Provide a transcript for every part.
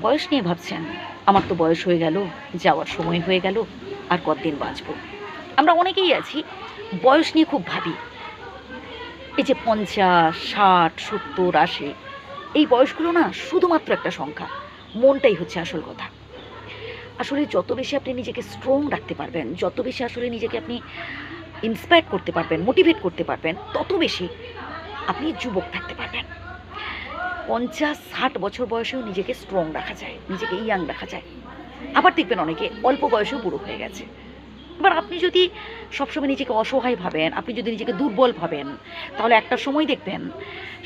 বয়স নিয়ে ভাবছেন, আমার তো বয়স হয়ে গেল, যাওয়ার সময় হয়ে গেল, আর কতদিন বাঁচব। আমরা অনেকেই আছি বয়স নিয়ে খুব ভাবি। এই যে ৫০, ৬০, ৭০, ৮০ এই বয়সগুলো না শুধুমাত্র একটা সংখ্যা। মনটাই হচ্ছে আসল কথা। আসলে যত বেশি আপনি নিজেকে স্ট্রং রাখতে পারবেন, যত বেশি আসলে নিজেকে আপনি ইন্সপায়ার করতে পারবেন, মোটিভেট করতে পারবেন, তত বেশি আপনি যুবক থাকতে পারবেন। ৫০, ৬০ বছর বয়সেও নিজেকে স্ট্রং রাখা যায়, নিজেকে ইয়াং রাখা যায়। আবার দেখবেন অনেকে অল্প বয়সেও বুড়ো হয়ে গেছে। এবার আপনি যদি সবসময় নিজেকে অসহায় ভাবেন, আপনি যদি নিজেকে দুর্বল ভাবেন, তাহলে একটা সময় দেখবেন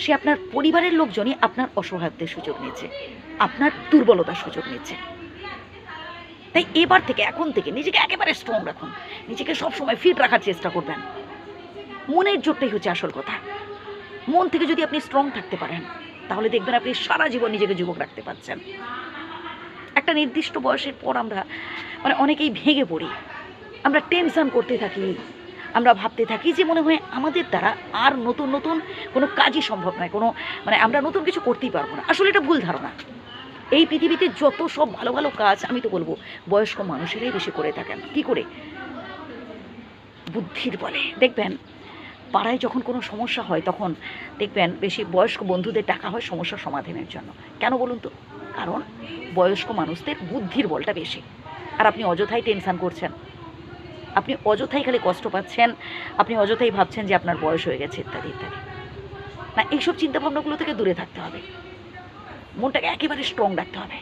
সে আপনার পরিবারের লোকজনই আপনার অসহায়ত্বের সুযোগ নিচ্ছে, আপনার দুর্বলতার সুযোগ নিচ্ছে। তাই এবার থেকে, এখন থেকে নিজেকে একেবারে স্ট্রং রাখুন, নিজেকে সবসময় ফিট রাখার চেষ্টা করবেন। মনের জোরটাই হচ্ছে আসল কথা। মন থেকে যদি আপনি স্ট্রং থাকতে পারেন, তাহলে দেখবেন আপনি সারা জীবন নিজেকে যুবক রাখতে পারছেন। একটা নির্দিষ্ট বয়সের পর আমরা অনেকেই ভেঙে পড়ি। আমরা টেনশন করতে থাকি, আমরা ভাবতে থাকি যে মনে হয় আমাদের দ্বারা আর নতুন নতুন কোনো কাজই সম্ভব নয়, কোনো আমরা নতুন কিছু করতেই পারবো না। আসলে এটা ভুল ধারণা। এই পৃথিবীতে যত সব ভালো ভালো কাজ আমি তো বলবো বয়স্ক মানুষেরাই বেশি করে থাকেন। কি করে? বুদ্ধির বলে। দেখবেন পাড়ায় যখন কোনো সমস্যা হয় তখন দেখবেন বেশি বয়স্ক বন্ধুদের ডাকা হয় সমস্যার সমাধানের জন্য। কেন বলুন তো? কারণ বয়স্ক মানুষদের বুদ্ধির বলটা বেশি। আর আপনি অযথাই টেনশন করছেন, আপনি অযথাই খালি কষ্ট পাচ্ছেন, আপনি অযথাই ভাবছেন যে আপনার বয়স হয়ে গেছে ইত্যাদি ইত্যাদি। না, এইসব চিন্তাভাবনাগুলো থেকে দূরে থাকতে হবে। মনটাকে একেবারে স্ট্রং রাখতে হবে,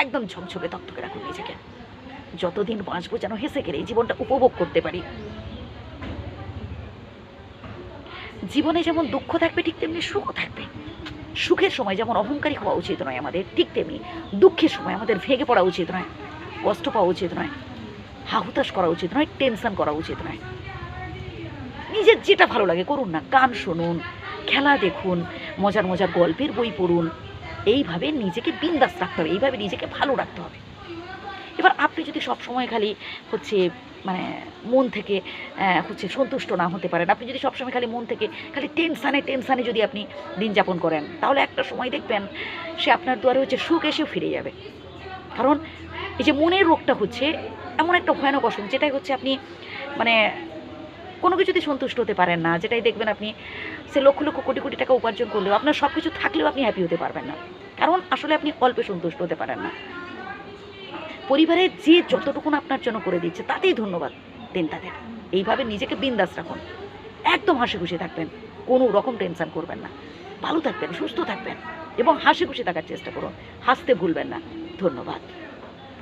একদম ঝকঝকে তকতকে রাখুন নিজেকে। যতদিন বাঁচবো যেন হেসে খেলে এই জীবনটা উপভোগ করতে পারি। জীবনে যেমন দুঃখ থাকবে ঠিক তেমনি সুখও থাকবে। সুখের সময় যেমন অহংকারী হওয়া উচিত নয় আমাদের, ঠিক তেমনি দুঃখের সময় আমাদের ভেঙে পড়া উচিত নয়, কষ্ট পাওয়া উচিত নয়, হাহুতাশ করা উচিত নয়, টেনশন করা উচিত নয়। নিজের যেটা ভালো লাগে করুন না, গান শুনুন, খেলা দেখুন, মজার মজার গল্পের বই পড়ুন। এইভাবে নিজেকে বিন্দাস রাখতে হবে, এইভাবে নিজেকে ভালো রাখতে হবে। এবার আপনি যদি সবসময় খালি হচ্ছে মন থেকে সন্তুষ্ট না হতে পারেন, আপনি যদি সবসময় খালি মন থেকে খালি টেনশানে টেনশানে যদি আপনি দিন যাপন করেন, তাহলে একটা সময় দেখবেন সে আপনার দুয়ারে হচ্ছে সুখ এসেও ফিরে যাবে। কারণ এই যে মনের রোগটা হচ্ছে এমন একটা ভয়ানক অসুখ, যেটাই হচ্ছে আপনি মানে কোনো কিছুতে সন্তুষ্ট হতে পারেন না, যেটাই দেখবেন আপনি সে লক্ষ লক্ষ কোটি কোটি টাকা উপার্জন করলেও আপনার সব কিছু থাকলেও আপনি হ্যাপি হতে পারবেন না। কারণ আসলে আপনি অল্পে সন্তুষ্ট হতে পারেন না। পরিবারের যে যতটুকুন আপনার জন্য করে দিচ্ছে তাতেই ধন্যবাদ দিন তাদের। এইভাবে নিজেকে বিন্দাস রাখুন, একদম হাসি খুশি থাকবেন, কোনো রকম টেনশন করবেন না, ভালো থাকবেন, সুস্থ থাকবেন এবং হাসি খুশি থাকার চেষ্টা করুন, হাসতে ভুলবেন না। ধন্যবাদ।